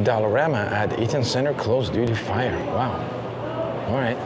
Dollarama at Eaton Center closed due to fire. Wow. All right.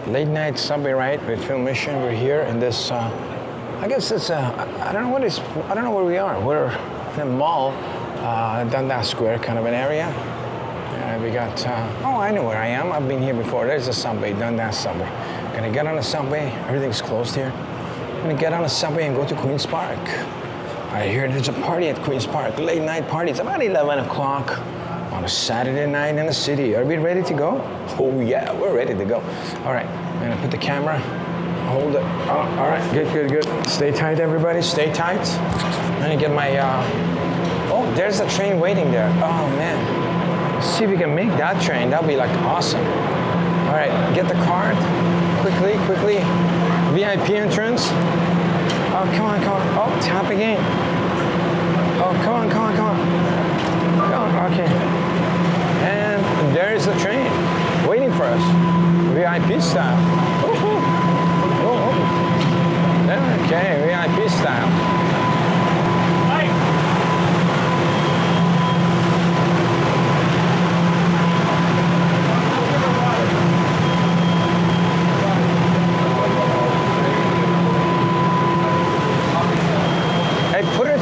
Late night subway ride with Film Mission. We're here in this. I guess it's. I don't know where we are. We're in a mall, Dundas Sq, kind of an area. We got. Oh, I know where I am. I've been here before. There's the subway, Dundas subway. Gonna get on the subway. Everything's closed here. Gonna get on the subway and go to Queen's Park. I hear there's a party at Queen's Park, late night party. It's about 11 o'clock on a Saturday night in the city. Are we ready to go? Oh yeah, we're ready to go. All right, I'm gonna put the camera, hold it. Oh, all right, good. Stay tight, everybody, stay tight. I'm gonna get my, oh, there's a train waiting there. Oh man, let's see if we can make that train. That'll be like awesome. All right, get the card, quickly. VIP entrance. Oh, come on. Oh, tap again. Oh, come on. Oh, okay. And there's the train waiting for us. VIP style. Oh. Okay, VIP style.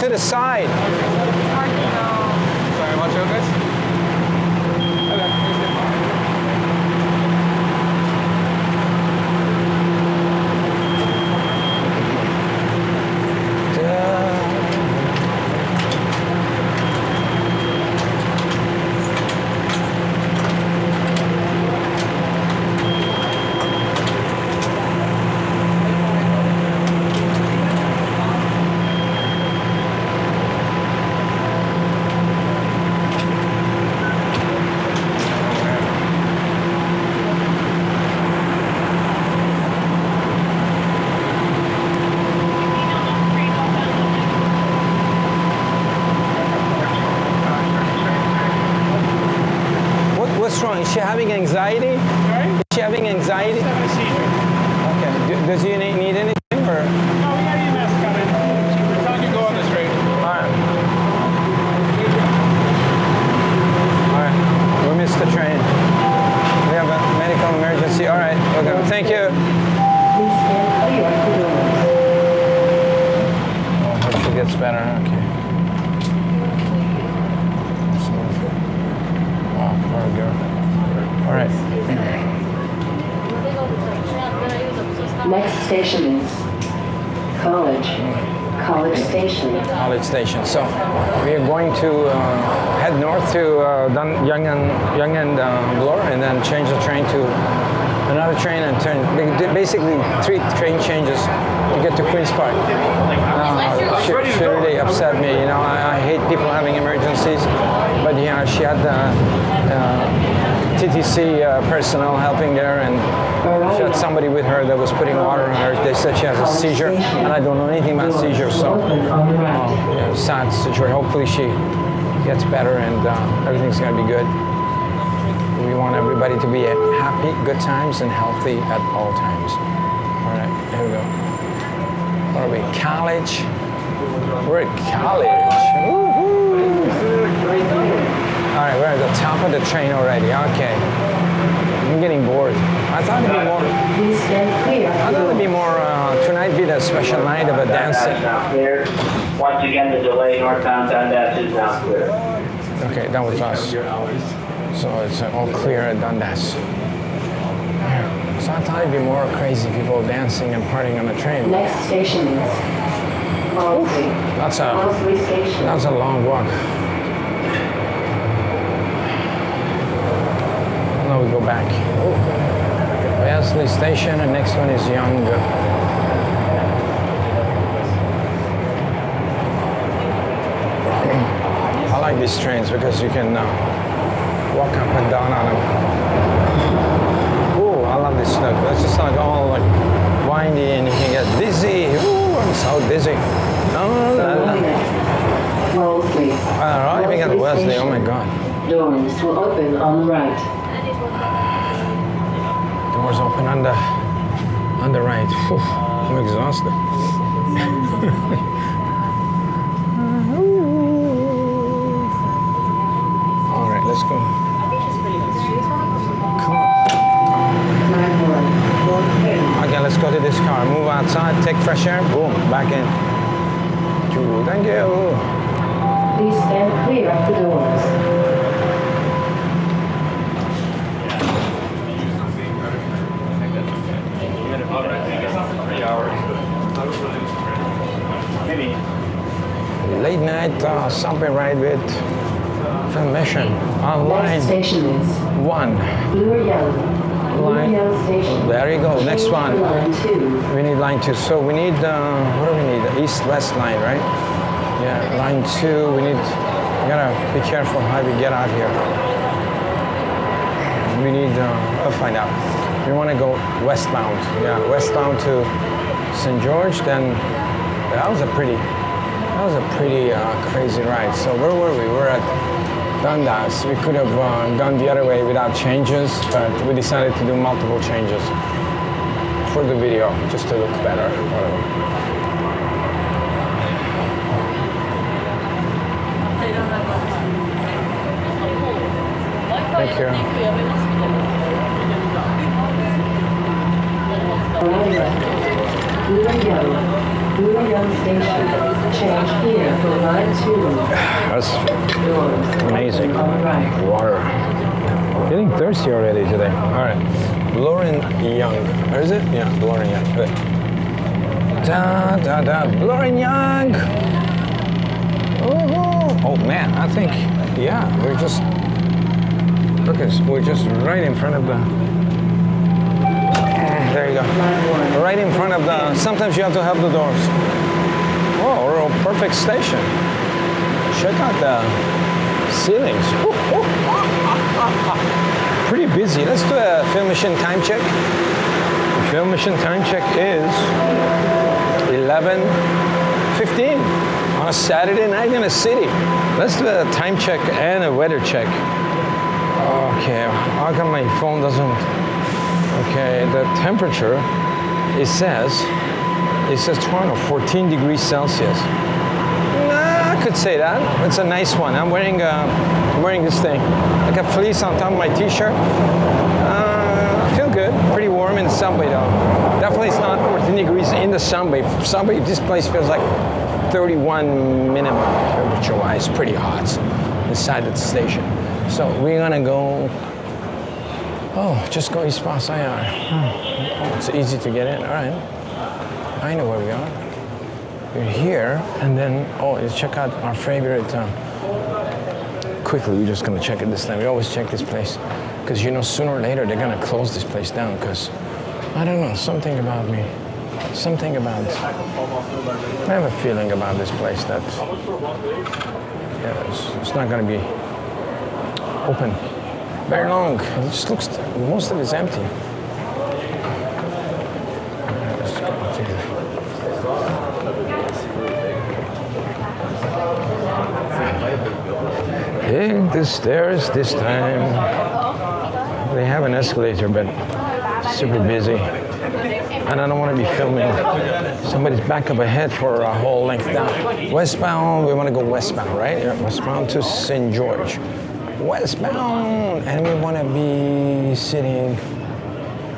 To the side. Sorry, watch out, guys. What's wrong? Is she having anxiety? Sorry? Is she having anxiety? She's having a seizure. Okay. Does she need anything or? No, we got EMS coming. We're telling you to go on this train. All right. We missed the train. We have a medical emergency. All right. Okay. Thank you. Please stand clear of the doors. Oh, hope she gets better. Okay. Wow, poor girl. All right. Next station is College Station. College Station. So we are going to head north to Yonge and Bloor, and then change the train to another train and turn. Basically, 3 train changes to get to Queen's Park. She really upset me. You know, I hate people having emergencies, but you know, she had TTC personnel helping there, and she had somebody with her that was putting water on her. They said she has a seizure, and I don't know anything about seizures, so yeah, sad situation. Hopefully she gets better and everything's going to be good. We want everybody to be happy, good times, and healthy at all times. All right, here we go. What are we? College? We're at college. Woo-hoo. All right, we're at the top of the train already. Okay. I'm getting bored. I thought it'd be more. Please stand clear. I thought it'd be more. Tonight be the special night of a dancing. Now clear. Once again, the delay northbound Dundas is now clear. Okay, that was us. So it's all clear at Dundas. So I thought it'd be more crazy people dancing and partying on the train. Next station is Wellesley. Wellesley Station. That's a long walk. Now we go back. Wellesley Station, and next one is Yonge. I like these trains because you can walk up and down on them. Ooh, I love this stuff. It's just like all like windy and you can get dizzy. Ooh, I'm so dizzy. Oh, la, la. Wellesley. I don't even get Wesley. Oh my God. Doors will open on the right. Doors open on the right. Whew, I'm exhausted. let's go. Come on. Line 1, northbound. Okay, let's go to this car. Move outside, take fresh air, boom, back in. Thank you. Please stand clear of the doors. Late night subway ride with Film Mission on line Next station is 1. blue or yellow. Blue or Line- yellow station. There you go, next Change one. to line 2. We need line 2. So we need, what do we need? The east-west line, right? Yeah, line 2. We gotta be careful how we get out here. We need, I'll find out. We wanna go westbound. Yeah, westbound to St. George, then that was a pretty crazy ride. So where were we? We're at Dundas. We could have gone the other way without changes, but we decided to do multiple changes for the video, just to look better. Whatever. Thank you. Line left. Blue or yellow. Blue or yellow station. Change here for line 2. That's Doors. amazing. On the right. Water. Getting thirsty already today. All right. Lauren Young. Where is it? Yeah, Lauren Young. Good. Da da da. Lauren Young. Ooh. Oh man, I think we're just we're just right in front of the. There you go. Line 1. Right in front of the. Sometimes you have to help the doors. Oh, we're a perfect station. Check out the ceilings. Pretty busy. Let's do a Film Mission time check. The Film Mission time check is 11:15 on a Saturday night in a city. Let's do a time check and a weather check. Okay, how come my phone doesn't? Okay, the temperature, it says Toronto, 14 degrees Celsius. Nah, I could say that. It's a nice one. I'm wearing this thing, like a fleece on top of my t-shirt. I feel good. Pretty warm in the subway though. Definitely it's not 14 degrees in the subway. Subway, this place feels like 31 minimum temperature-wise. Pretty hot inside the station. So we're gonna go. Oh, just go East Pas IR. Oh, it's easy to get in. All right. I know where we are. We're here, and then, let's check out our favorite. Quickly, we're just gonna check it this time. We always check this place, because sooner or later they're gonna close this place down, because, I don't know, something about me. Something about, I have a feeling about this place that, it's not gonna be open very long. It just looks, most of it's empty. Hey, the stairs this time. They have an escalator, but super busy. And I don't want to be filming somebody's back up ahead for a whole length down. Westbound, we want to go westbound, right? Yeah, westbound to St. George. Westbound, and we want to be sitting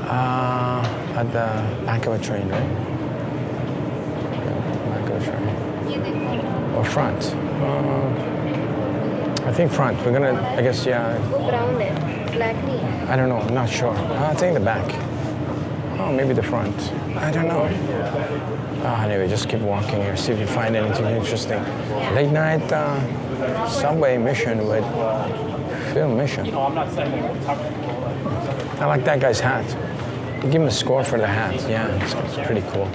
at the back of a train, right? Back of a train. Or front. I think front. We're gonna, I guess, yeah. Brown है, black नहीं है. I don't know, I'm not sure. I think the back. Oh, maybe the front. I don't know. Anyway, just keep walking here, see if you find anything interesting. Late night subway mission with Film Mission. I like that guy's hat. Give him a score for the hat. Yeah, it's pretty cool.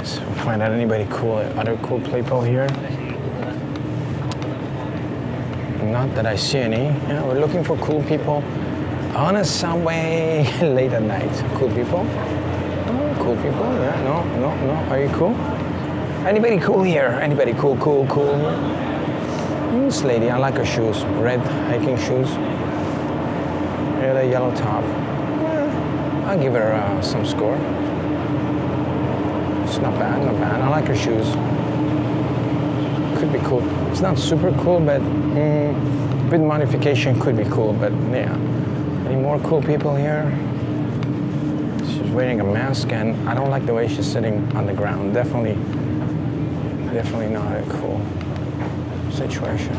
So find out anybody cool, other cool people here. Not that I see any. Yeah, we're looking for cool people on a subway late at night. Cool people? Oh, cool people? Yeah, no. Are you cool? Anybody cool here? Anybody cool here? This lady, I like her shoes. Red hiking shoes. Yeah, the yellow top. I'll give her some score. It's not bad. I like her shoes. Could be cool. It's not super cool, but bit modification could be cool, but yeah. Any more cool people here? She's wearing a mask, and I don't like the way she's sitting on the ground. Definitely not a cool situation.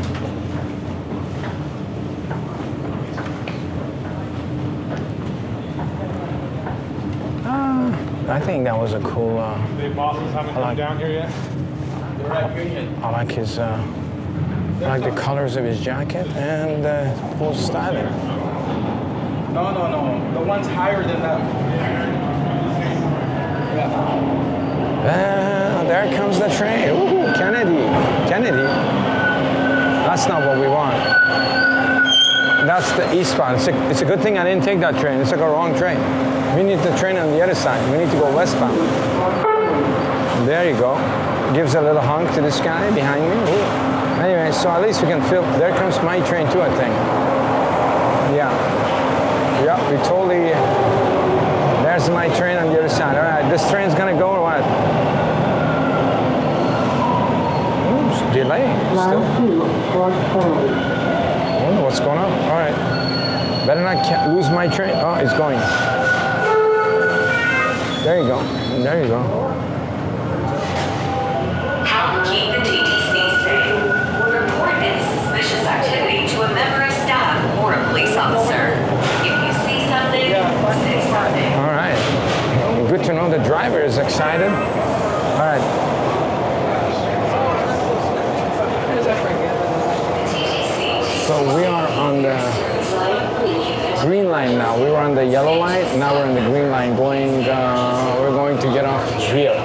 I think that was a cool. The bosses haven't come down here yet. They're at Union. I like his. I like the colors of his jacket and cool styling. No. The one's higher than that. Yeah. There comes the train. Ooh, Kennedy. That's not what we want. That's the eastbound. It's a good thing I didn't take that train. It's like a wrong train. We need the train on the other side. We need to go westbound. There you go. Gives a little honk to this guy behind me. Ooh. Anyway, so at least we can feel. There comes my train too, I think. Yeah, we totally. There's my train on the other side. All right, this train's gonna go or what? Oops, delay. Still. I wonder what's going on. All right. Better not lose my train. Oh, it's going. There you go. Help keep the TTC safe. Report any suspicious activity to a member of staff or a police officer. If you see something, say something. All right. Good to know the driver is excited. All right. So we are on the green line now. We were on the yellow line. Now we're on the green line. We're going to get off here.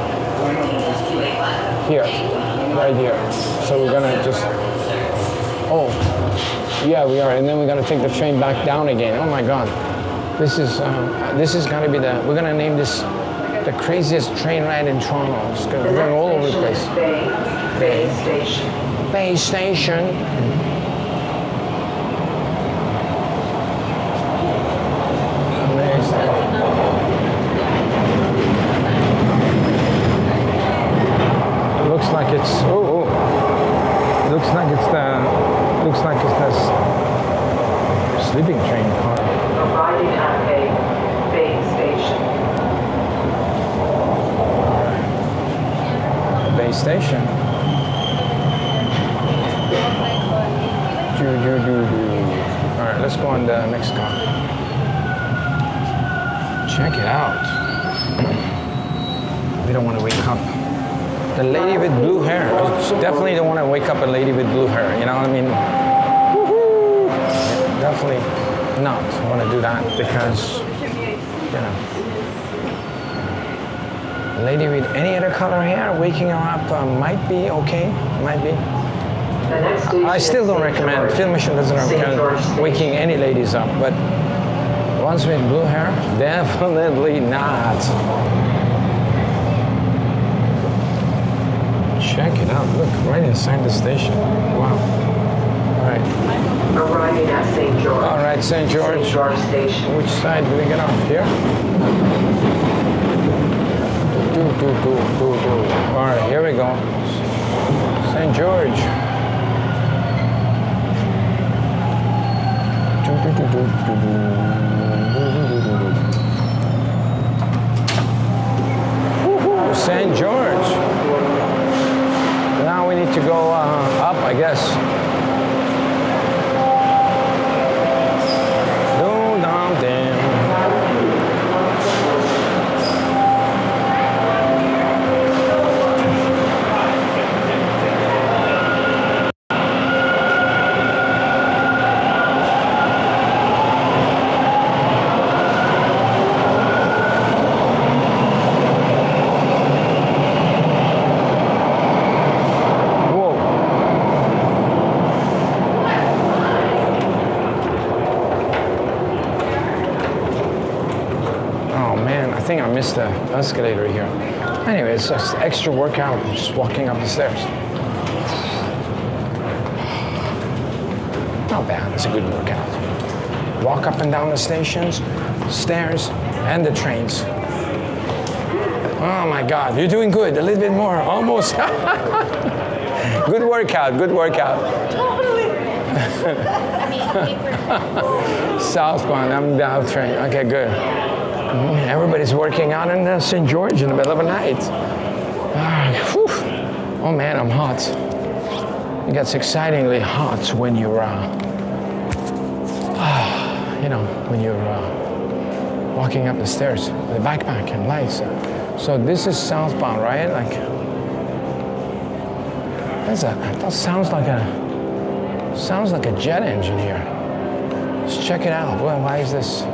Right here. So we're gonna just. Oh, yeah, we are. And then we're gonna take the train back down again. Oh my God, this is gonna be the. We're gonna name this the craziest train ride in Toronto. It's going all over the place. Bay Station. Bay Station. Looks like it's the sleeping train car. Arriving at Bay Station. Bay Station. All right, let's go on the next car. Check it out. We don't want to wake up the lady with blue hair. Definitely don't want to wake up a lady with blue hair. You know what I mean? Woohoo! Definitely not want to do that because, you know, a lady with any other color hair waking her up might be okay. Might be. I still don't recommend. Film Mission doesn't recommend waking any ladies up, but ones with blue hair, definitely not. Check it out. Look, right inside the station. Wow. All right. Arriving at St. George. All right, St. George. St. George Station. Which side do we get off? Here? All right, here we go. St. George. Woohoo, St. George. Now we need to go up, I guess. I think I missed the escalator here. Anyway, it's just extra workout, just walking up the stairs. Not bad, it's a good workout. Walk up and down the stations, stairs, and the trains. Oh my God, you're doing good, a little bit more, almost. Good workout, good workout. Totally. I mean, paper. Southbound, I'm down train. Okay, good. Everybody's working out in St. George in the middle of the night. Whew. Oh man, I'm hot. It gets excitingly hot when you're, when you're walking up the stairs with a backpack and lights. So this is southbound, right? Like, that sounds like a jet engine here. Let's check it out. Well, why is this?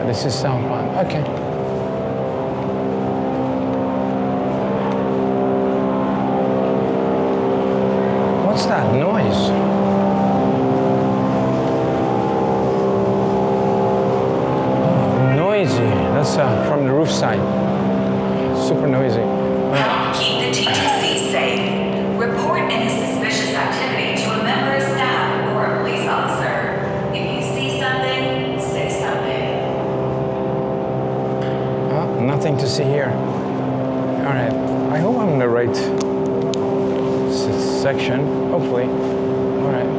This is southbound. Okay. What's that noise? Oh, noisy. That's from the roof side. Super noisy. Help keep the TTC safe. Report any suspicious activity to a member of staff or a police officer. If you see something, say something. Nothing to see here. All right. I hope I'm in the right section. Hopefully. All right.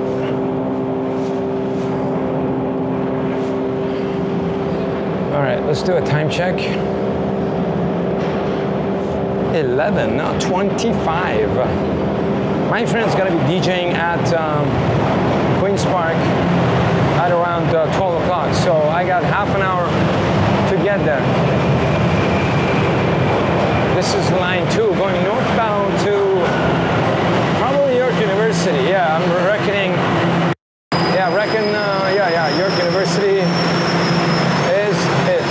All right. Let's do a time check. 11, not 25. My friend's gonna be DJing at Queen's Park at around 12 o'clock. So I got half an hour to get there. This is line 2 going northbound to probably York University. Yeah, I'm reckoning. Yeah, York University is it.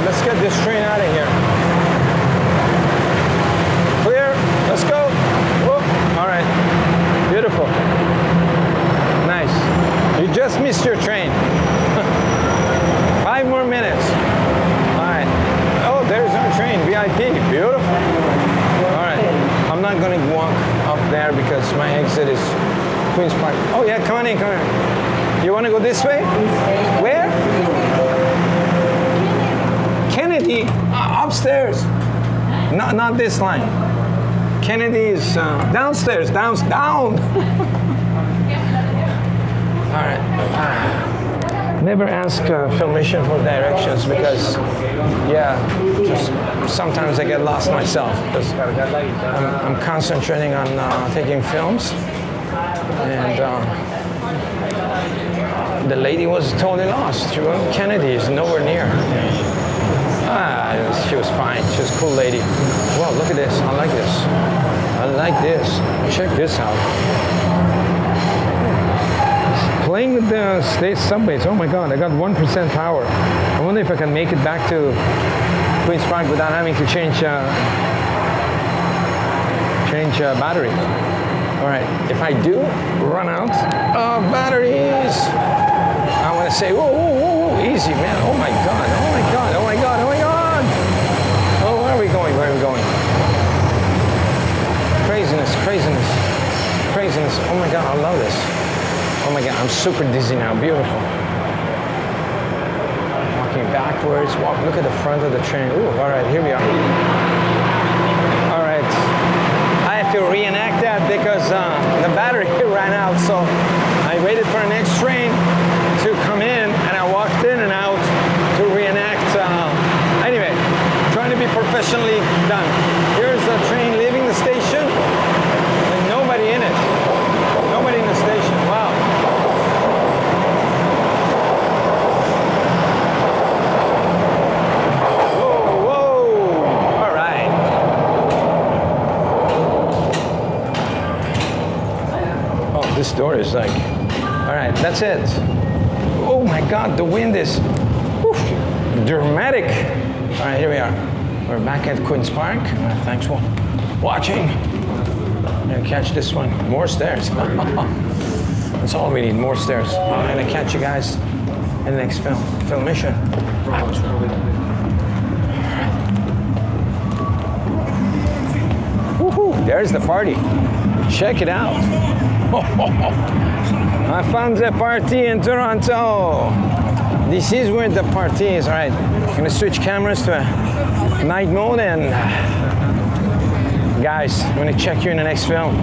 Let's get this train out of here. Clear, let's go. Whoop. All right, beautiful. Nice. You just missed your train. 5 more minutes. All right. Oh, there's our train, VIP, beautiful. All right, I'm not gonna walk up there because my exit is Queen's Park. Oh yeah, come on in, come on. You wanna go this way? Where? Kennedy, upstairs. Not this line. Kennedy is downstairs, down. All right. Never ask Filmation for directions because, sometimes I get lost myself because I'm concentrating on taking films, and the lady was totally lost. She went, Kennedy is nowhere near. She was fine. She was a cool lady. Wow, look at this. I like this. I like this. Check this out. Playing with the state subways. Oh my God, I got 1% power. I wonder if I can make it back to Queen's Park without having to change battery. All right, if I do run out of batteries, I want to say, whoa, easy, man. Oh my God. Oh, where are we going? Craziness. Oh my God, I love this. Oh my God, I'm super dizzy now. Beautiful. Walking backwards. Look at the front of the train. Ooh, all right, here we are. All right. I have to reenact that because the battery ran out. So I waited for the next train to come in, and I walked in and out to reenact. Anyway, trying to be professionally done. Here's the train leaving the station, and nobody in it. Nobody in the station. Wow. Whoa. All right. Oh, this door is like, all right, that's it. Oh my God, the wind is dramatic. All right, here we are. We're back at Queen's Park. Thanks for watching. And catch this one. More stairs. That's all we need, more stairs. I'm gonna catch you guys in the next film mission. Woohoo, there's the party. Check it out. I found the party in Toronto. This is where the party is. All right, I'm gonna switch cameras to night mode, and guys, I'm gonna check you in the next film.